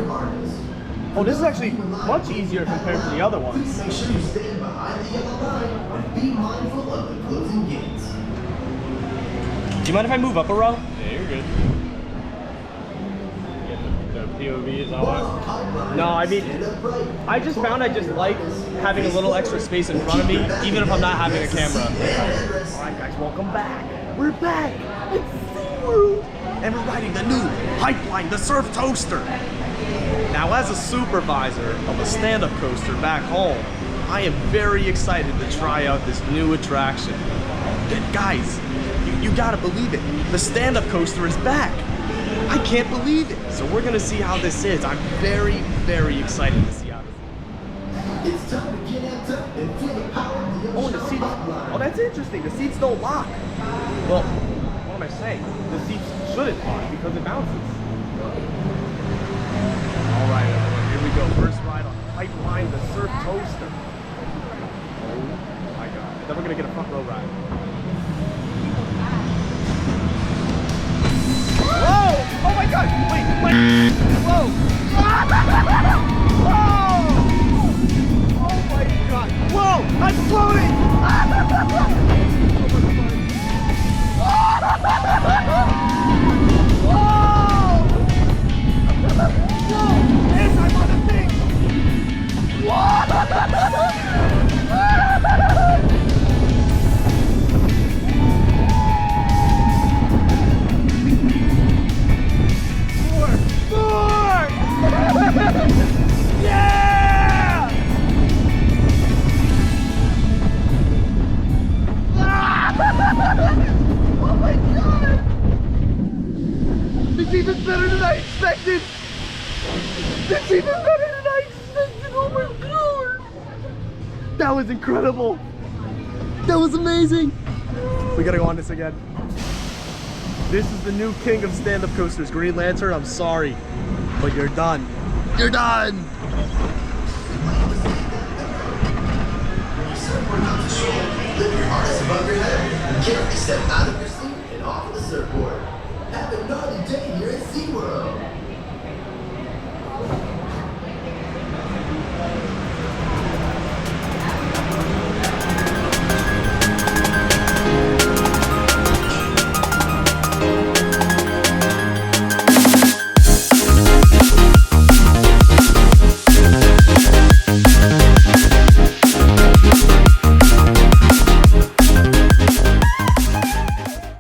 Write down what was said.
your harness. Oh, this is actually much easier compared to the other ones. Make sure you stay behind the yellow line and be mindful of the closing gates. Do you mind if I move up a row? Yeah, you're good. The POV is all. No, I mean, I just found I just like having a little extra space in front of me, even if I'm not having a camera. Alright guys, welcome back. We're back at SeaWorld. And we're riding the new Pipeline, the Surf Toaster. Now, as a supervisor of a stand-up coaster back home, I am very excited to try out this new attraction. Guys, you gotta believe it. The stand-up coaster is back. I can't believe it. So we're gonna see how this is. I'm very, very excited to see how this is. It's time to get amped up and feel the power of the Oh, and the seats. Oh, that's interesting. The seats don't lock. Well, what am I saying? The seats shouldn't lock because it bounces. All right, everyone, here we go. First ride on Pipeline, the Surf Toaster. Oh my God. Then we're gonna get a front row ride. Whoa! Oh my God! Wait! Whoa! Whoa! Oh my God! Whoa! I'm floating! Whoa! Whoa! Yes, I'm on the thing! Whoa! More! Yeah! Oh my God! It's even better than I expected! It's even better than I expected! Oh my God! That was incredible! That was amazing! We gotta go on this again. This is the new king of stand-up coasters, Green Lantern. I'm sorry, but you're done. You're done! Lift your harness above your head and carefully step out of your